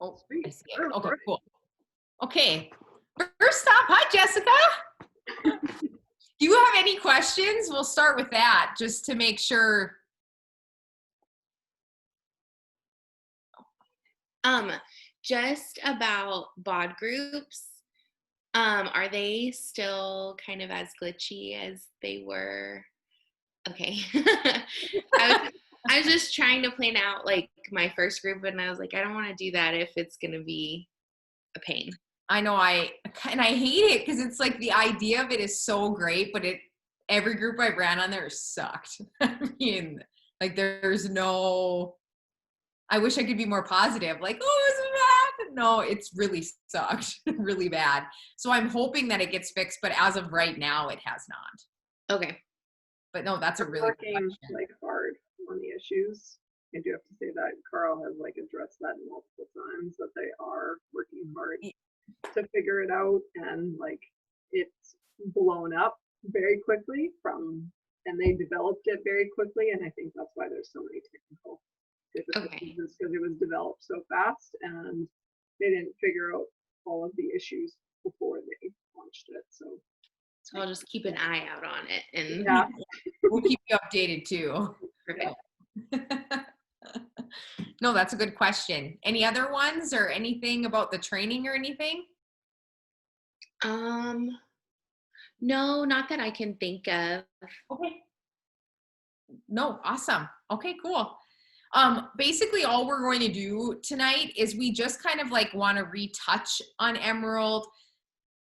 Oh, I Sweet. see it. Oh, Okay, great. cool. Okay. First off, hi, Jessica. Do you have any questions? We'll start with that just to make sure. Um, just about bod groups. Are they still kind of as glitchy as they were? Okay. I was just trying to plan out like my first group, and I was like, I don't want to do that if it's gonna be a pain. I know I hate it because it's like the idea of it is so great, but every group I ran on there sucked. I mean, like there's no, I wish I could be more positive. Like, oh, it's bad. No, it's really sucked, really bad. So I'm hoping that it gets fixed, but as of right now, it has not. Okay. But no, that's a We're really good working question. like hard on the issues. I do have to say that Carl has like addressed that multiple times, that they are working hard to figure it out, and like it's blown up very quickly and they developed it very quickly, and I think that's why there's so many technical difficulties, is because it was developed so fast and they didn't figure out all of the issues before they launched it. So I'll just keep an eye out on it, and yeah, We'll keep you updated too. perfect. No, that's a good question. Any other ones or anything about the training or anything? No, not that I can think of. Okay. No, awesome. Okay, cool. Basically all we're going to do tonight is we just kind of like want to retouch on Emerald,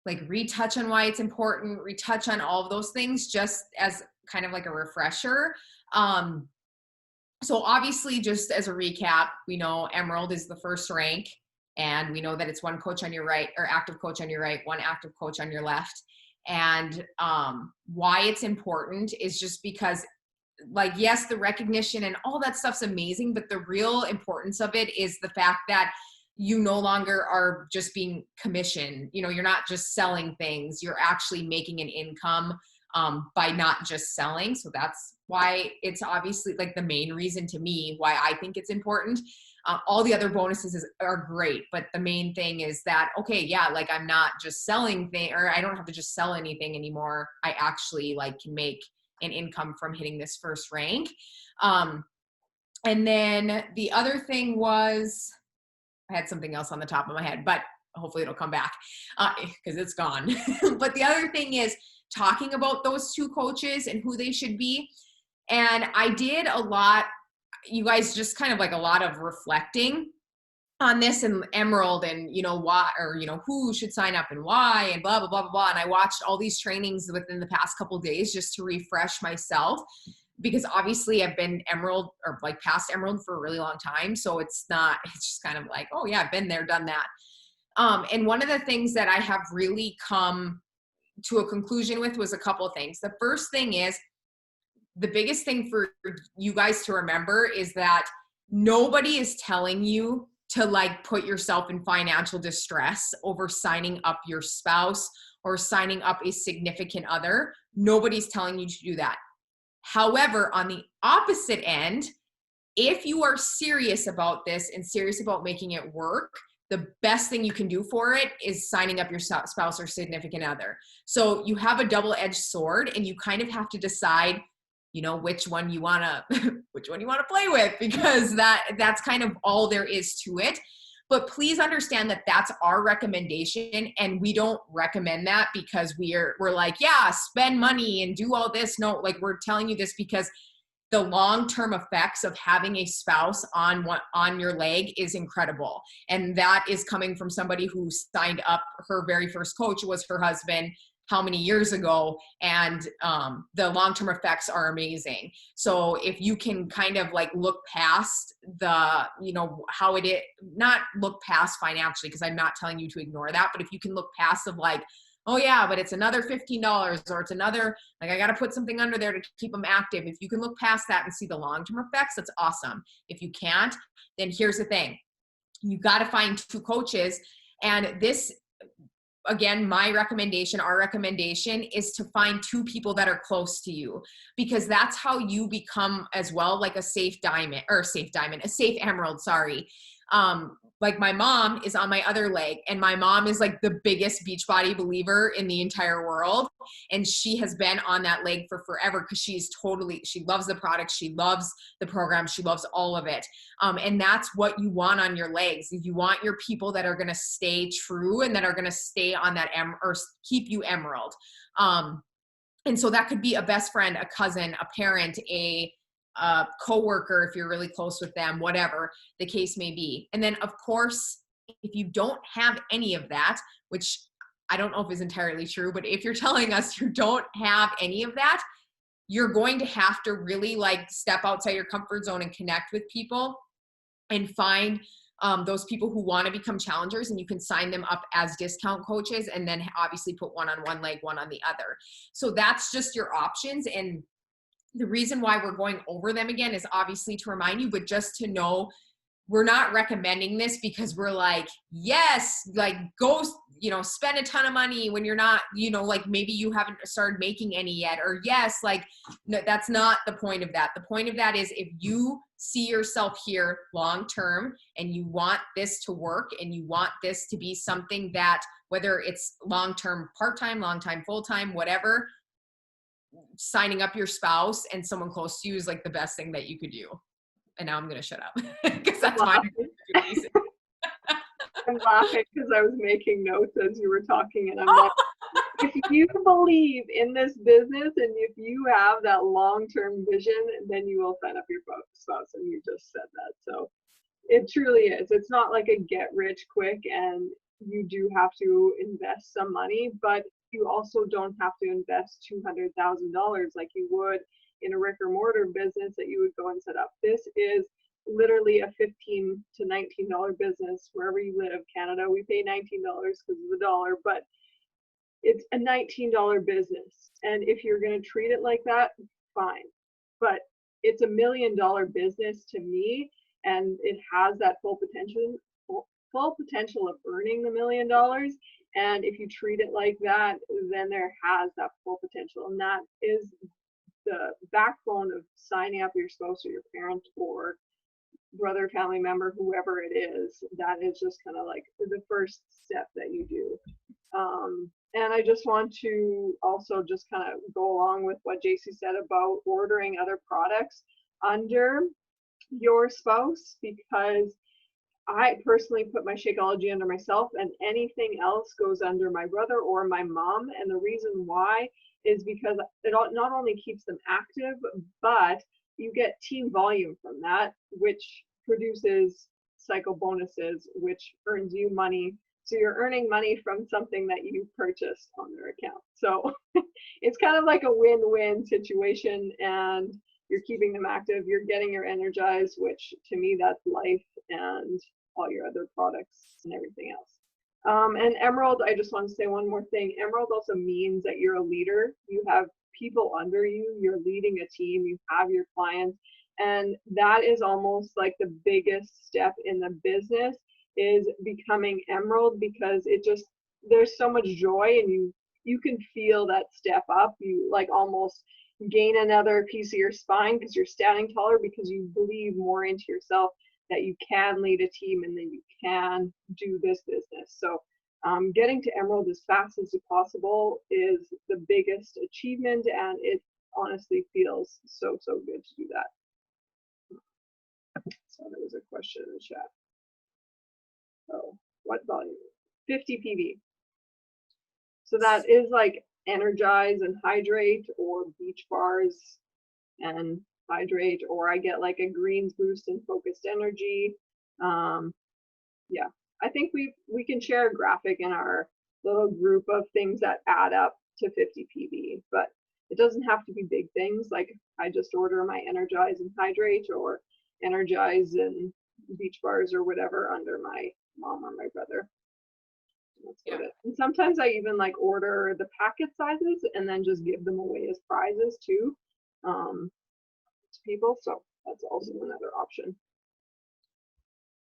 like retouch on why it's important, retouch on all of those things just as kind of like a refresher. So obviously, just as a recap, we know Emerald is the first rank, and we know that it's one coach on your right, or active coach on your right, one active coach on your left. And why it's important is just because, like, yes, the recognition and all that stuff's amazing, but the real importance of it is the fact that you no longer are just being commissioned. You know, you're not just selling things, you're actually making an income by not just selling. So that's why it's obviously like the main reason to me why I think it's important. All the other bonuses are great, but the main thing is that, okay, yeah, like I'm not just selling things, or I don't have to just sell anything anymore. I actually like can make an income from hitting this first rank. And then the other thing was, I had something else on the top of my head, but hopefully it'll come back because it's gone. But the other thing is talking about those two coaches and who they should be. And I did a lot, you guys, just kind of like a lot of reflecting on this and Emerald, and you know why, or you know who should sign up and why, and blah blah blah blah blah. And I watched all these trainings within the past couple of days just to refresh myself, because obviously I've been Emerald or like past Emerald for a really long time, so it's just kind of like, oh yeah, I've been there, done that. And one of the things that I have really come to a conclusion with was a couple of things. The first thing is, the biggest thing for you guys to remember is that nobody is telling you to like put yourself in financial distress over signing up your spouse or signing up a significant other. Nobody's telling you to do that. However, on the opposite end, if you are serious about this and serious about making it work, the best thing you can do for it is signing up your spouse or significant other. So you have a double-edged sword, and you kind of have to decide, you know, which one you want to play with, because that's kind of all there is to it. But please understand that that's our recommendation, and we don't recommend that because we're like, yeah, spend money and do all this. No, like, we're telling you this because the long-term effects of having a spouse on your leg is incredible. And that is coming from somebody who signed up. Her very first coach was her husband how many years ago, and the long-term effects are amazing. So if you can kind of like look past the, you know, how it is, not look past financially, because I'm not telling you to ignore that, but if you can look past of like, oh yeah, but it's another $15, or it's another, like, I got to put something under there to keep them active. If you can look past that and see the long-term effects, that's awesome. If you can't, then here's the thing. You got to find two coaches. And this, again, my recommendation, our recommendation is to find two people that are close to you, because that's how you become as well like a safe emerald, sorry. Like my mom is on my other leg, and my mom is like the biggest Beachbody believer in the entire world. And she has been on that leg for forever because she loves the product. She loves the program. She loves all of it. And that's what you want on your legs. You want your people that are going to stay true and that are going to stay on that or keep you emerald. And so that could be a best friend, a cousin, a parent, a coworker, if you're really close with them, whatever the case may be. And then of course, if you don't have any of that, which I don't know if is entirely true, but if you're telling us you don't have any of that, you're going to have to really like step outside your comfort zone and connect with people and find those people who want to become challengers, and you can sign them up as discount coaches and then obviously put one on one leg, one on the other. So that's just your options. And the reason why we're going over them again is obviously to remind you, but just to know we're not recommending this because we're like, yes, like go, spend a ton of money when you're not, like maybe you haven't started making any yet, or yes, like no, that's not the point of that. The point of that is if you see yourself here long-term and you want this to work and you want this to be something that, whether it's long-term, part-time, long-time, full-time, whatever, signing up your spouse and someone close to you is like the best thing that you could do. And now I'm going to shut up because that's my I'm laughing because I was making notes as you were talking, and I'm like, if you believe in this business and if you have that long-term vision, then you will sign up your spouse, and you just said that. So it truly is. It's not like a get rich quick, and you do have to invest some money, but you also don't have to invest $200,000 like you would in a brick or mortar business that you would go and set up. This is literally a $15 to $19 business wherever you live. Canada, we pay $19 because of the dollar, but it's a $19 business. And if you're going to treat it like that, fine. But it's $1 million business to me, and it has that full potential of earning the $1 million. And if you treat it like that, then there has that full potential. And that is the backbone of signing up your spouse or your parent or brother, family member, whoever it is. That is just kind of like the first step that you do. And I just want to also just kind of go along with what JC said about ordering other products under your spouse, because I personally put my Shakeology under myself, and anything else goes under my brother or my mom. And the reason why is because it not only keeps them active, but you get team volume from that, which produces cycle bonuses, which earns you money. So you're earning money from something that you purchased on their account. So it's kind of like a win-win situation, and you're keeping them active, you're getting your energized, which to me, that's life, and all your other products and everything else. And Emerald, I just want to say one more thing. Emerald also means that you're a leader. You have people under you, you're leading a team, you have your clients. And that is almost like the biggest step in the business, is becoming Emerald, because there's so much joy, and you can feel that step up. You like almost gain another piece of your spine because you're standing taller, because you believe more into yourself that you can lead a team and then you can do this business. So getting to Emerald as fast as possible is the biggest achievement, and it honestly feels so good to do that. So there was a question in the chat. Oh, what volume? 50 PB. So that is like Energize and Hydrate, or Beach Bars and Hydrate, or I get like a Greens Boost and Focused Energy. Yeah, I think we can share a graphic in our little group of things that add up to 50 PB, but it doesn't have to be big things. Like I just order my Energize and Hydrate, or Energize and Beach Bars, or whatever under my mom or my brother. That's about it. And sometimes I even like order the packet sizes and then just give them away as prizes too, to people. So that's also another option.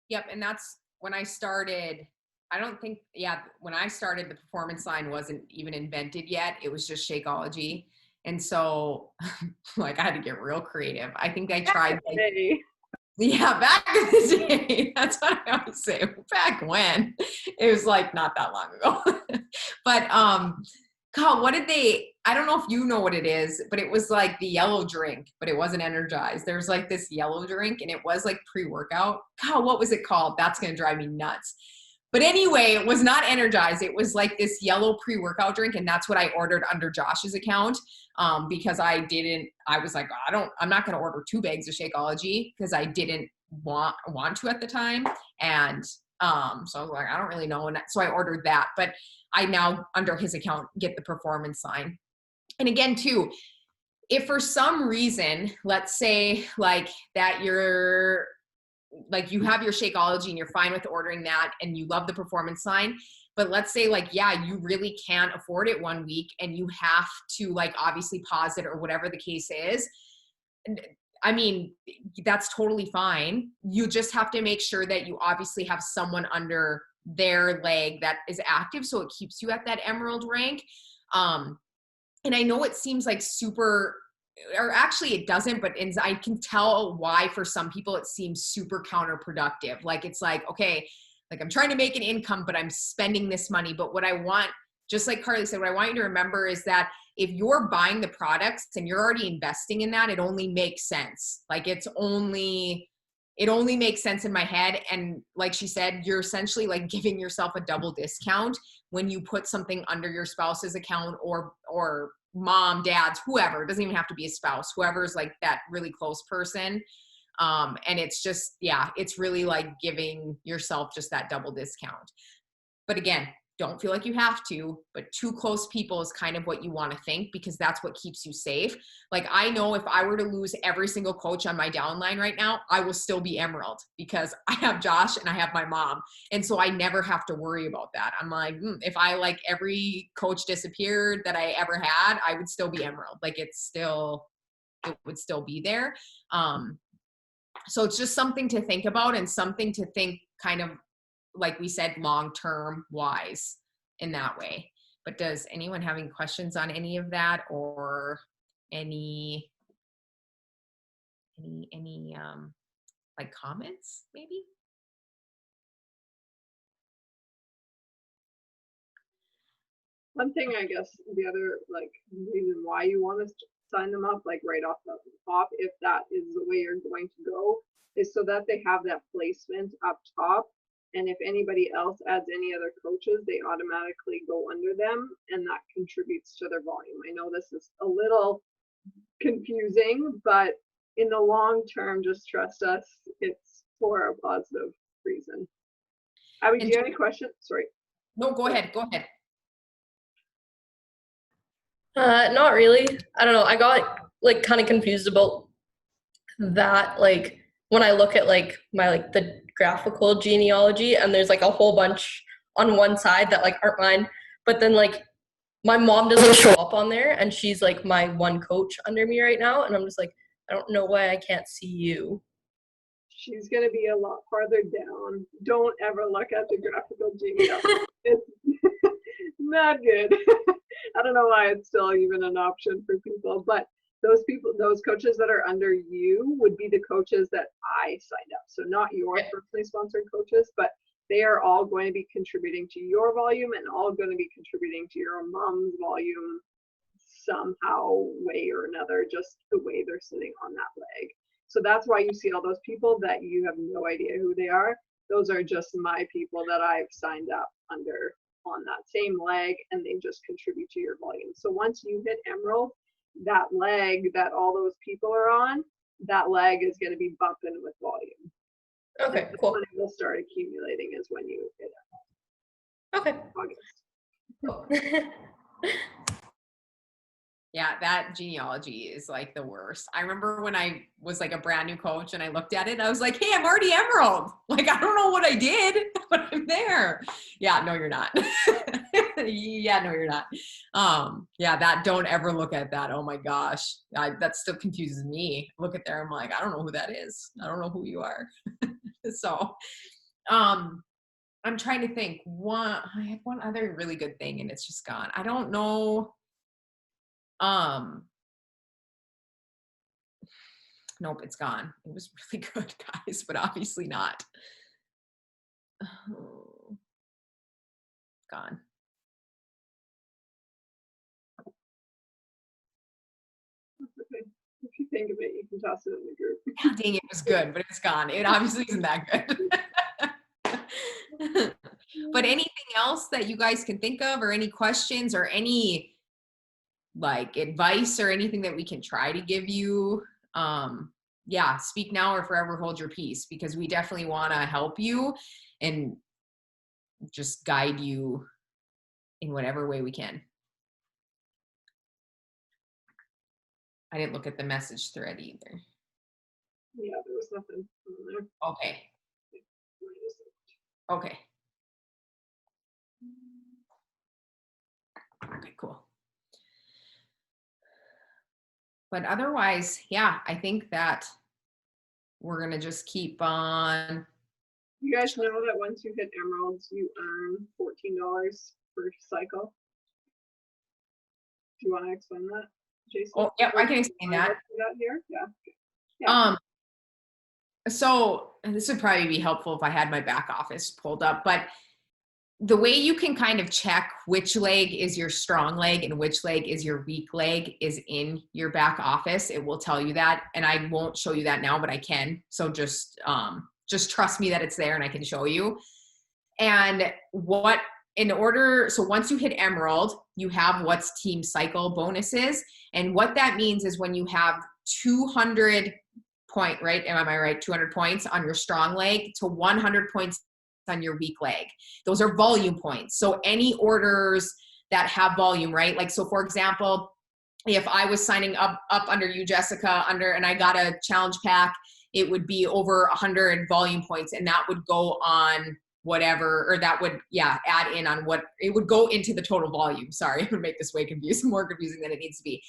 Yep. And that's when I started. I don't think, when I started, the performance line wasn't even invented yet. It was just Shakeology. And so like I had to get real creative. I think I tried Yeah, back in the day. That's what I always say. Back when. It was like not that long ago. But God, what did they, I don't know if you know what it is, but it was like the yellow drink, but it wasn't energized. There's like this yellow drink and it was like pre-workout. God, what was it called? That's gonna drive me nuts. But anyway, it was not energized. It was like this yellow pre-workout drink, and that's what I ordered under Josh's account. Because I was like, I'm not going to order 2 bags of Shakeology because I didn't want to at the time. And so I was like, I don't really know. And so I ordered that, but I now under his account get the performance sign. And again, too, if for some reason, let's say like that you're like you have your Shakeology and you're fine with ordering that and you love the performance sign, but let's say like, yeah, you really can't afford it one week and you have to like obviously pause it or whatever the case is. I mean, that's totally fine. You just have to make sure that you obviously have someone under their leg that is active so it keeps you at that emerald rank. And I know it seems like super, or actually it doesn't, but I can tell why for some people it seems super counterproductive. Like it's like, okay, like I'm trying to make an income, but I'm spending this money. But what I want, just like Carly said, what I want you to remember is that if you're buying the products and you're already investing in that, it only makes sense. Like it only makes sense in my head. And like she said, you're essentially like giving yourself a double discount when you put something under your spouse's account or mom, dad's, whoever. It doesn't even have to be a spouse, whoever's like that really close person. And it's just, yeah, it's really like giving yourself just that double discount. But again, don't feel like you have to, but 2 close people is kind of what you want to think because that's what keeps you safe. Like I know if I were to lose every single coach on my downline right now, I will still be emerald because I have Josh and I have my mom. And so I never have to worry about that. I'm like, if I like every coach disappeared that I ever had, I would still be emerald. Like it would still be there. So it's just something to think about and something to think kind of, like we said, long-term wise in that way. But does anyone have any questions on any of that or any like comments maybe? One thing, I guess, the other like reason why you want to sign them up, like right off the top, if that is the way you're going to go, is so that they have that placement up top. And if anybody else adds any other coaches, they automatically go under them, and that contributes to their volume. I know this is a little confusing, but in the long term, just trust us, it's for a positive reason. Abby, do you have any questions? Sorry. No, go ahead. Not really. I don't know. I got like kind of confused about that. Like when I look at like my like the graphical genealogy and there's like a whole bunch on one side that like aren't mine, but then like my mom doesn't show up on there and she's like my one coach under me right now. And I'm just like, I don't know why I can't see you. She's going to be a lot farther down. Don't ever look at the graphical genealogy. It's not good. I don't know why it's still even an option for people, but those people, those coaches that are under you would be the coaches that I signed up. So not your personally sponsored coaches, but they are all going to be contributing to your volume and all going to be contributing to your mom's volume somehow, way or another, just the way they're sitting on that leg. So that's why you see all those people that you have no idea who they are. Those are just my people that I've signed up under on that same leg, and they just contribute to your volume. So once you hit emerald, that leg that all those people are on, that leg is going to be bumping with volume. Okay, cool. When it will start accumulating is when you hit emerald. Okay. August. Cool. Yeah, that genealogy is like the worst. I remember when I was like a brand new coach and I looked at it, I was like, hey, I'm already emerald. Like, I don't know what I did, but I'm there. Yeah, no, you're not. Yeah, no, you're not. Yeah, that, don't ever look at that. Oh my gosh. That still confuses me. Look at there. I'm like, I don't know who that is. I don't know who you are. So, I'm trying to think. I had one other really good thing and it's just gone. I don't know. Nope, it's gone. It was really good, guys, but obviously not. Oh, gone. Okay. If you think of it, you can toss it in the group. Dang, it was good, but it's gone. It obviously isn't that good. But anything else that you guys can think of, or any questions, or any like advice or anything that we can try to give you? Yeah, speak now or forever hold your peace, because we definitely want to help you and just guide you in whatever way we can. I didn't look at the message thread either. Yeah, there was nothing on there. Okay. Okay. Okay, cool. But otherwise, yeah, I think that we're going to just keep on. You guys know that once you hit emeralds, you earn $14 per cycle. Do you want to explain that, Jason? Oh, yeah, I can explain that. Here? Yeah. Yeah. So this would probably be helpful if I had my back office pulled up, but the way you can kind of check which leg is your strong leg and which leg is your weak leg is in your back office. It will tell you that, and I won't show you that now, but I can. So just trust me that it's there and I can show you. And so once you hit emerald, you have what's team cycle bonuses. And what that means is when you have 200 right? Am I right? 200 points on your strong leg to 100 points on your weak leg. Those are volume points. So any orders that have volume, right? Like, so for example, if I was signing up under you, Jessica, and I got a challenge pack, it would be over 100 volume points, and that would go on whatever, or that would, add in on what, it would go into the total volume. Sorry, it would make this way confusing, more confusing than it needs to be.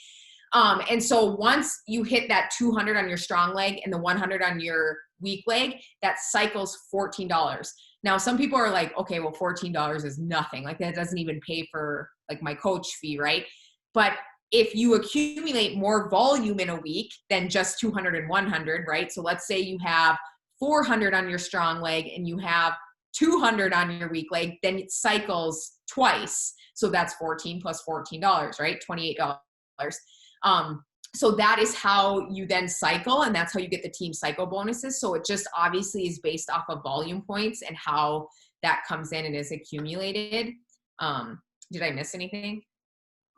And so once you hit that 200 on your strong leg and the 100 on your weak leg, that cycles $14. Now, some people are like, okay, well, $14 is nothing. Like, that doesn't even pay for like my coach fee, right? But if you accumulate more volume in a week than just 200 and 100, right? So let's say you have 400 on your strong leg and you have 200 on your weak leg, then it cycles twice. So that's 14 plus $14, right? $28. So that is how you then cycle, and that's how you get the team cycle bonuses. So it just obviously is based off of volume points and how that comes in and is accumulated. Did I miss anything?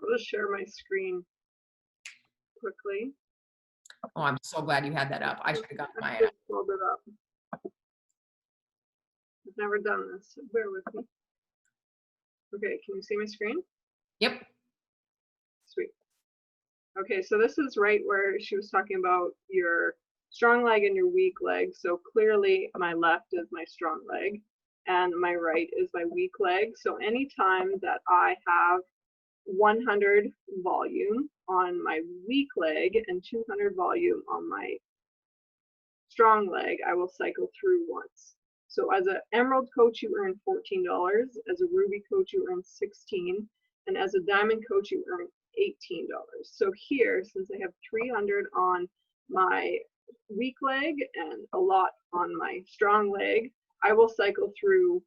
I'll just share my screen quickly. Oh, I'm so glad you had that up. I should have gotten mine. Just pulled it up. I've never done this, so bear with me. Okay, can you see my screen? Yep. Sweet. Okay, so this is right where she was talking about your strong leg and your weak leg. So clearly my left is my strong leg and my right is my weak leg. So anytime that I have 100 volume on my weak leg and 200 volume on my strong leg, I will cycle through once. So as an emerald coach, you earn $14. As a ruby coach, you earn $16. And as a diamond coach, you earn $18. So here, since I have 300 on my weak leg and a lot on my strong leg, I will cycle through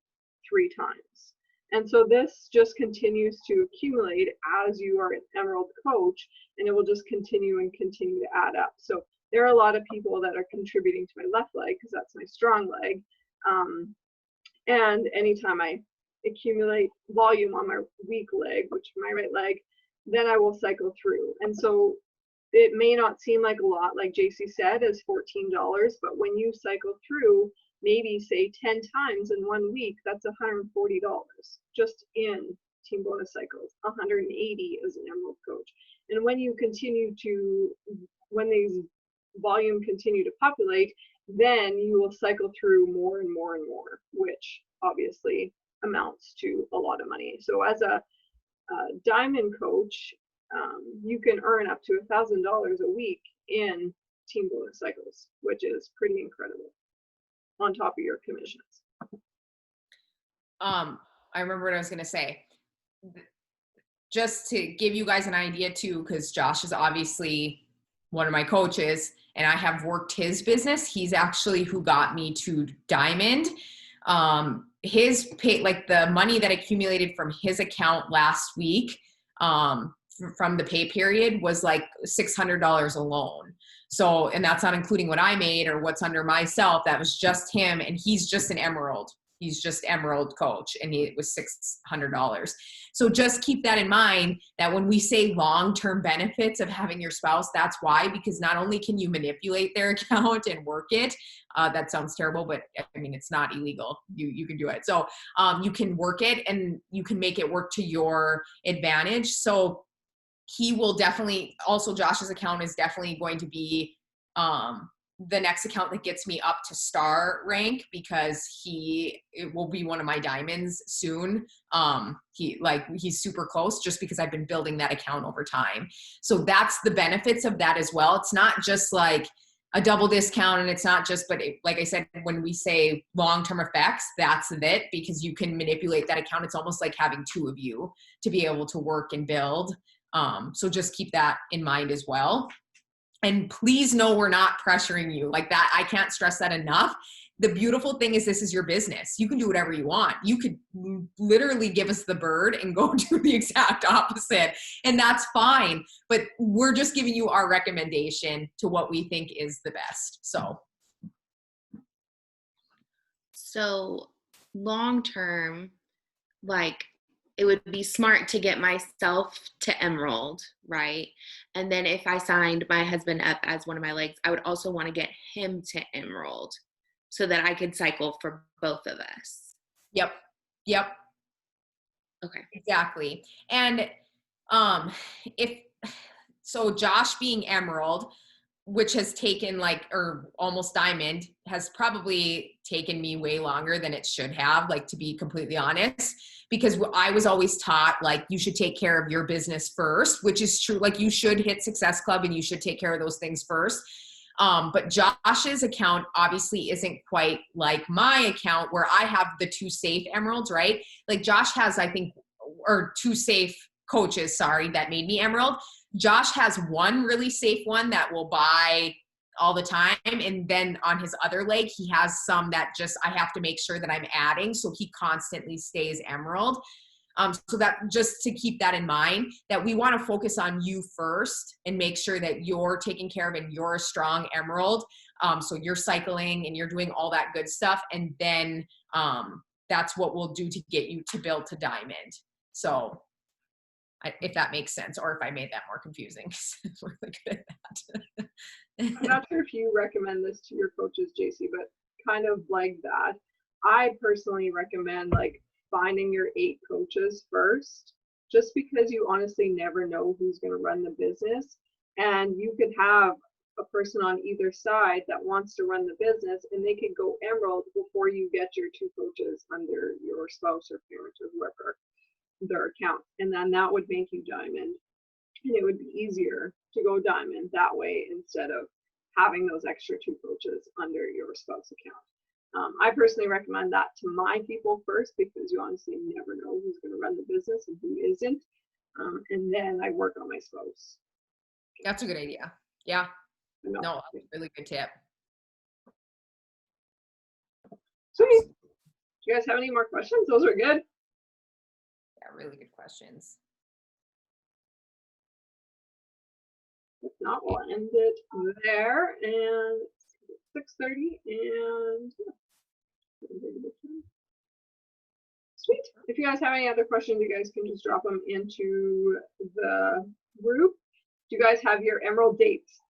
3 times. And so this just continues to accumulate as you are an emerald coach, and it will just continue and continue to add up. So there are a lot of people that are contributing to my left leg because that's my strong leg. And anytime I accumulate volume on my weak leg, which is my right leg, then I will cycle through. And so it may not seem like a lot, like JC said, as $14, but when you cycle through, maybe say 10 times in 1 week, that's $140 just in team bonus cycles, 180 as an emerald coach. And when you continue to, when these volume continue to populate, then you will cycle through more and more and more, which obviously amounts to a lot of money. So as a diamond coach, you can earn up to $1,000 a week in team bonus cycles, which is pretty incredible on top of your commissions. I remember what I was going to say. Just to give you guys an idea too, because Josh is obviously one of my coaches, and I have worked his business. He's actually who got me to Diamond. His pay, like the money that accumulated from his account last week, from the pay period was like $600 alone. So, and that's not including what I made or what's under myself. That was just him. And he's just an Emerald. He's just Emerald coach. And it was $600. So just keep that in mind, that when we say long-term benefits of having your spouse, that's why, because not only can you manipulate their account and work it, that sounds terrible, but I mean, it's not illegal. You can do it. So you can work it and you can make it work to your advantage. So he will definitely, also Josh's account is definitely going to be the next account that gets me up to star rank, because it will be one of my diamonds soon. He's super close, just because I've been building that account over time. So that's the benefits of that as well. It's not just like a double discount, and it's not just, but like I said, when we say long-term effects, that's it, because you can manipulate that account. It's almost like having two of you to be able to work and build. So just keep that in mind as well. And please know we're not pressuring you like that. I can't stress that enough. The beautiful thing is, this is your business. You can do whatever you want. You could literally give us the bird and go do the exact opposite, and that's fine. But we're just giving you our recommendation to what we think is the best. So long term, like, it would be smart to get myself to Emerald, right? And then if I signed my husband up as one of my legs, I would also want to get him to Emerald so that I could cycle for both of us. Yep. Okay. Exactly. And so Josh being Emerald, which has taken or almost Diamond, has probably taken me way longer than it should have, to be completely honest, because I was always taught, you should take care of your business first, which is true. You should hit Success Club and you should take care of those things first. But Josh's account obviously isn't quite like my account, where I have the 2 safe Emeralds, right? Josh has, I think, or 2 safe coaches, that made me Emerald. Josh has one really safe one that will buy all the time. And then on his other leg, he has some that just, I have to make sure that I'm adding. So he constantly stays Emerald. So that, just to keep that in mind, that we want to focus on you first and make sure that you're taken care of and you're a strong Emerald. So you're cycling and you're doing all that good stuff. And then that's what we'll do to get you to build to Diamond. So if that makes sense, or if I made that more confusing, 'cause I'm really good at that. I'm not sure if you recommend this to your coaches, JC, but kind of like that. I personally recommend finding your 8 coaches first, just because you honestly never know who's going to run the business. And you could have a person on either side that wants to run the business, and they could go Emerald before you get your 2 coaches under your spouse or parent or whoever their account. And then that would make you Diamond. And it would be easier to go Diamond that way, instead of having those extra 2 coaches under your spouse account. I personally recommend that to my people first, because you honestly never know who's going to run the business and who isn't. And then I work on my spouse. That's a good idea. Yeah. No, that's a really good tip. Sweet. Do you guys have any more questions? Those are good. Yeah, really good questions. If not, we'll end it there. And 6:30, and sweet. If you guys have any other questions, you guys can just drop them into the group. Do you guys have your Emerald dates?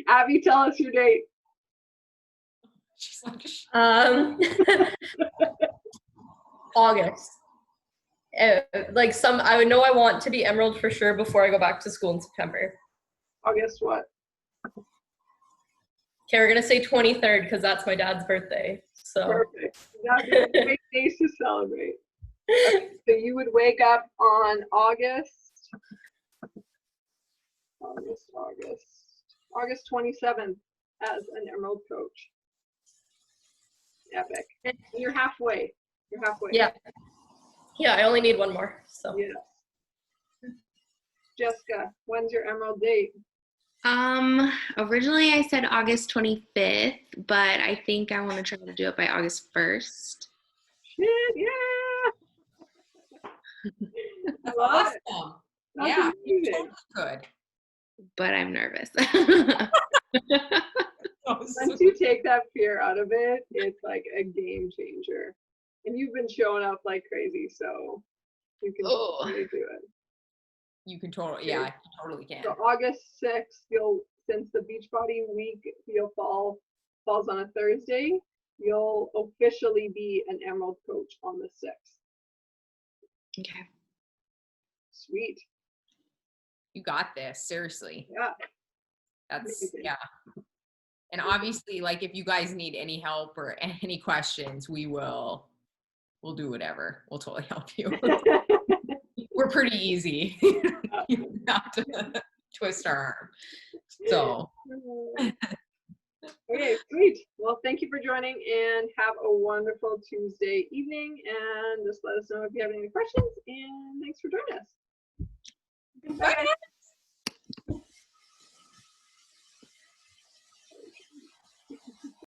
Abby, tell us your date. She's like, August. I would know I want to be Emerald for sure before I go back to school in September. August what? Okay, we're gonna say 23rd because that's my dad's birthday. So Perfect. That's a great day to celebrate. Okay, so you would wake up on August 27th as an Emerald coach. Epic. And you're halfway. Yeah, I only need one more. So yeah. Jessica, when's your Emerald date? Originally I said August 25th, but I think I want to try to do it by August 1st. Shit, yeah. That's Love it. awesome. That's Yeah, you amazing. totally could. But I'm nervous. Once you take that fear out of it, it's like a game changer. And you've been showing up like crazy, so you can Oh. totally do it. You can totally, yeah, you totally can. So August 6th, since the Beachbody week falls on a Thursday, you'll officially be an Emerald coach on the 6th. Okay. Sweet. You got this, seriously. Yeah. That's, Amazing. yeah. And obviously, like, if you guys need any help or any questions, we'll do whatever. We'll totally help you. We're pretty easy. You don't have to twist our arm. So. Okay, sweet. Well, thank you for joining and have a wonderful Tuesday evening. And just let us know if you have any questions. And thanks for joining us. Bye, guys.